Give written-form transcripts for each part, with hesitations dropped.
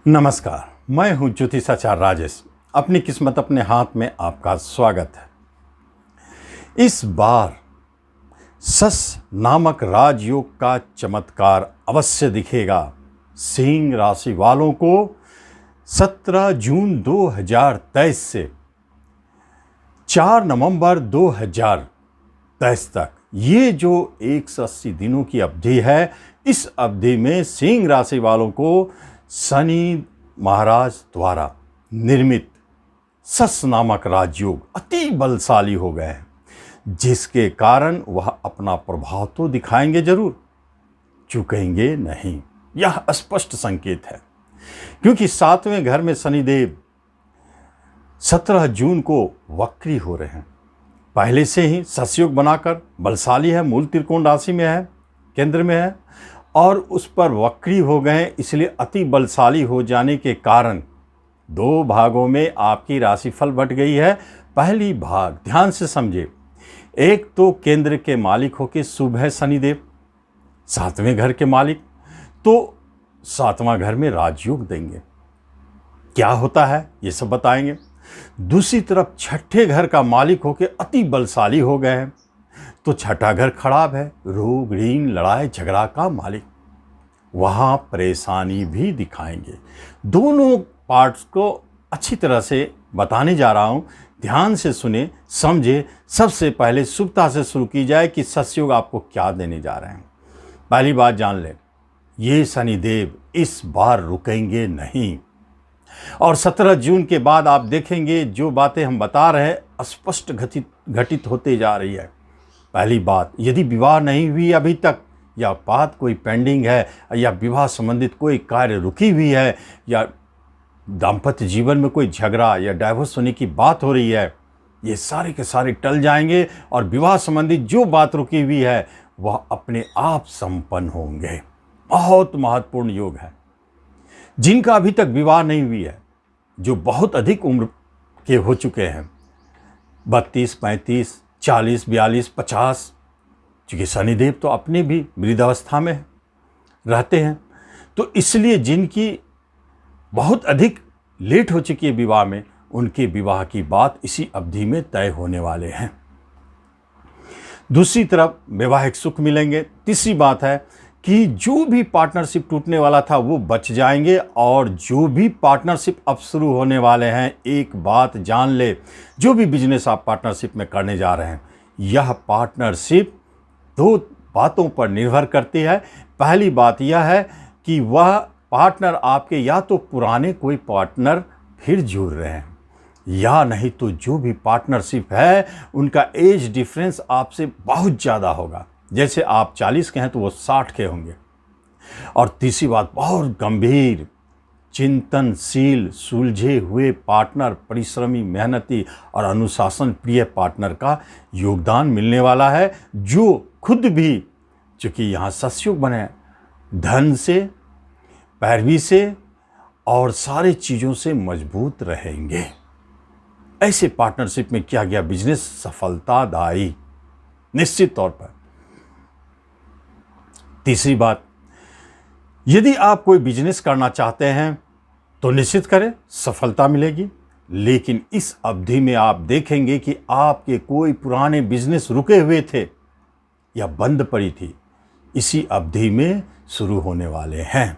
नमस्कार, मैं हूं ज्योतिषाचार्य राजेश। अपनी किस्मत अपने हाथ में आपका स्वागत है। इस बार सस नामक राजयोग का चमत्कार अवश्य दिखेगा। सिंह राशि वालों को 17 जून 2023 से 4 नवंबर 2023 तक ये जो 180 दिनों की अवधि है, इस अवधि में सिंह राशि वालों को शनि महाराज द्वारा निर्मित सस नामक राजयोग अति बलशाली हो गए हैं, जिसके कारण वह अपना प्रभाव तो दिखाएंगे जरूर, चुकेंगे नहीं। यह स्पष्ट संकेत है, क्योंकि 7वें घर में शनिदेव 17 जून को वक्री हो रहे हैं। पहले से ही ससयोग बनाकर बलशाली है, मूल त्रिकोण राशि में है, केंद्र में है, और उस पर वक्री हो गए। इसलिए अति बलशाली हो जाने के कारण 2 भागों में आपकी राशिफल बट गई है। पहली भाग ध्यान से समझे, एक तो केंद्र के मालिक होके शुभ है शनिदेव, 7वें घर के मालिक, तो 7वां घर में राजयोग देंगे। क्या होता है ये सब बताएंगे। दूसरी तरफ 6ठे घर का मालिक होके अति बलशाली हो गए हैं, तो 6ठा घर खराब है, रोग ऋण लड़ाई झगड़ा का मालिक, वहाँ परेशानी भी दिखाएंगे। दोनों पार्ट्स को अच्छी तरह से बताने जा रहा हूँ, ध्यान से सुने समझे। सबसे पहले शुभता से शुरू की जाए कि ससयोग आपको क्या देने जा रहे हैं। पहली बात जान ले, ये शनिदेव इस बार रुकेंगे नहीं, और 17 जून के बाद आप देखेंगे जो बातें हम बता रहे हैं स्पष्ट घटित होते जा रही है। पहली बात, यदि विवाह नहीं हुई अभी तक, या बात कोई पेंडिंग है, या विवाह संबंधित कोई कार्य रुकी हुई है, या दाम्पत्य जीवन में कोई झगड़ा या डाइवोर्स होने की बात हो रही है, ये सारे के सारे टल जाएंगे, और विवाह संबंधित जो बात रुकी हुई है वह अपने आप संपन्न होंगे। बहुत महत्वपूर्ण योग है। जिनका अभी तक विवाह नहीं हुई है, जो बहुत अधिक उम्र के हो चुके हैं, 32, 35, 40, 42, 50, क्योंकि शनिदेव तो अपने भी वृद्धावस्था में रहते हैं, तो इसलिए जिनकी बहुत अधिक लेट हो चुकी है विवाह में, उनके विवाह की बात इसी अवधि में तय होने वाले हैं। दूसरी तरफ वैवाहिक सुख मिलेंगे। तीसरी बात है कि जो भी पार्टनरशिप टूटने वाला था वो बच जाएंगे, और जो भी पार्टनरशिप अब शुरू होने वाले हैं, एक बात जान ले, जो भी बिजनेस आप पार्टनरशिप में करने जा रहे हैं, यह पार्टनरशिप 2 बातों पर निर्भर करती है। पहली बात यह है कि वह पार्टनर आपके या तो पुराने कोई पार्टनर फिर जुड़ रहे हैं, या नहीं तो जो भी पार्टनरशिप है उनका एज डिफरेंस आपसे बहुत ज़्यादा होगा। जैसे आप 40 के हैं तो वो 60 के होंगे। और तीसरी बात, बहुत गंभीर, चिंतनशील, सुलझे हुए पार्टनर, परिश्रमी, मेहनती और अनुशासन प्रिय पार्टनर का योगदान मिलने वाला है, जो खुद भी, चूँकि यहाँ ससयोग बने, धन से, पैरवी से और सारी चीज़ों से मजबूत रहेंगे। ऐसे पार्टनरशिप में किया गया बिजनेस सफलतादायी निश्चित तौर पर। तीसरी बात, यदि आप कोई बिजनेस करना चाहते हैं तो निश्चित करें, सफलता मिलेगी। लेकिन इस अवधि में आप देखेंगे कि आपके कोई पुराने बिजनेस रुके हुए थे या बंद पड़ी थी, इसी अवधि में शुरू होने वाले हैं।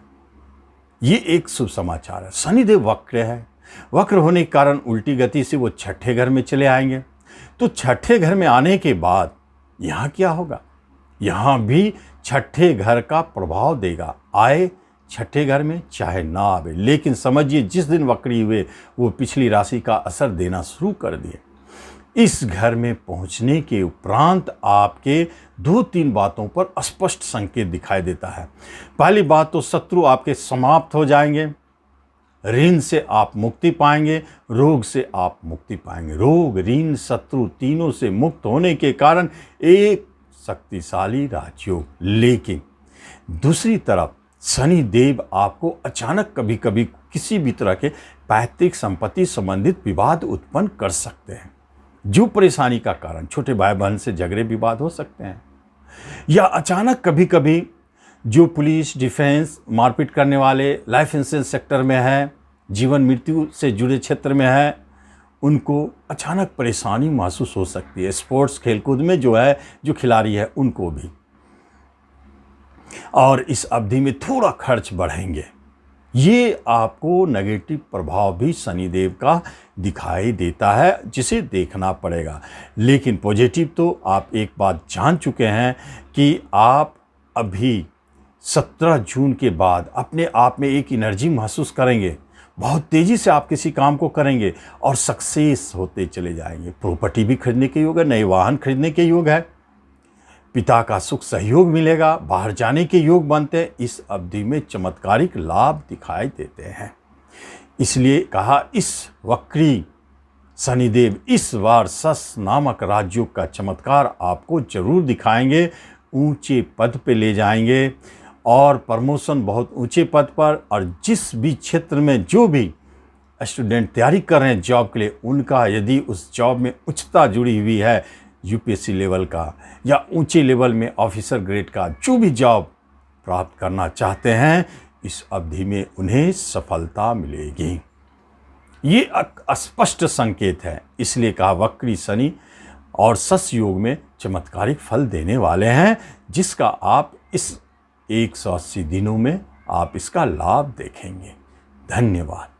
ये एक शुभ समाचार है। शनिदेव वक्र है, वक्र होने के कारण उल्टी गति से वो 6ठे घर में चले आएंगे। तो 6ठे घर में आने के बाद यहाँ क्या होगा, यहाँ भी 6ठे घर का प्रभाव देगा। आए 6ठे घर में चाहे ना आवे, लेकिन समझिए जिस दिन वक्री हुए वो पिछली राशि का असर देना शुरू कर दिए। इस घर में पहुंचने के उपरांत आपके 2-3 बातों पर स्पष्ट संकेत दिखाई देता है। पहली बात तो शत्रु आपके समाप्त हो जाएंगे, ऋण से आप मुक्ति पाएंगे, रोग से आप मुक्ति पाएंगे। रोग, ऋण, शत्रु तीनों से मुक्त होने के कारण एक शक्तिशाली राजयोग। लेकिन दूसरी तरफ शनि देव आपको अचानक कभी कभी किसी भी तरह के पैतृक संपत्ति संबंधित विवाद उत्पन्न कर सकते हैं, जो परेशानी का कारण, छोटे भाई बहन से झगड़े विवाद हो सकते हैं, या अचानक कभी कभी जो पुलिस, डिफेंस, मारपीट करने वाले, लाइफ इंश्योरेंस सेक्टर में है, जीवन मृत्यु से जुड़े क्षेत्र में है, उनको अचानक परेशानी महसूस हो सकती है। स्पोर्ट्स खेलकूद में जो खिलाड़ी है उनको भी। और इस अवधि में थोड़ा खर्च बढ़ेंगे। ये आपको नेगेटिव प्रभाव भी शनिदेव का दिखाई देता है, जिसे देखना पड़ेगा। लेकिन पॉजिटिव तो आप एक बात जान चुके हैं कि आप अभी 17 जून के बाद अपने आप में एक एनर्जी महसूस करेंगे। बहुत तेज़ी से आप किसी काम को करेंगे और सक्सेस होते चले जाएंगे। प्रॉपर्टी भी खरीदने के योग है, नए वाहन खरीदने के योग है, पिता का सुख सहयोग मिलेगा, बाहर जाने के योग बनते हैं। इस अवधि में चमत्कारिक लाभ दिखाई देते हैं। इसलिए कहा, इस वक्री शनिदेव इस बार सस नामक राजयोग का चमत्कार आपको जरूर दिखाएंगे, ऊंचे पद पे ले जाएंगे और प्रमोशन बहुत ऊंचे पद पर। और जिस भी क्षेत्र में जो भी स्टूडेंट तैयारी कर रहे हैं जॉब के लिए, उनका यदि उस जॉब में उच्चता जुड़ी हुई है, यूपीएससी लेवल का या ऊंचे लेवल में ऑफिसर ग्रेड का जो भी जॉब प्राप्त करना चाहते हैं, इस अवधि में उन्हें सफलता मिलेगी। ये स्पष्ट संकेत है। इसलिए कहा, वक्री शनि और सस योग में चमत्कारिक फल देने वाले हैं, जिसका आप इस 180 दिनों में आप इसका लाभ देखेंगे। धन्यवाद।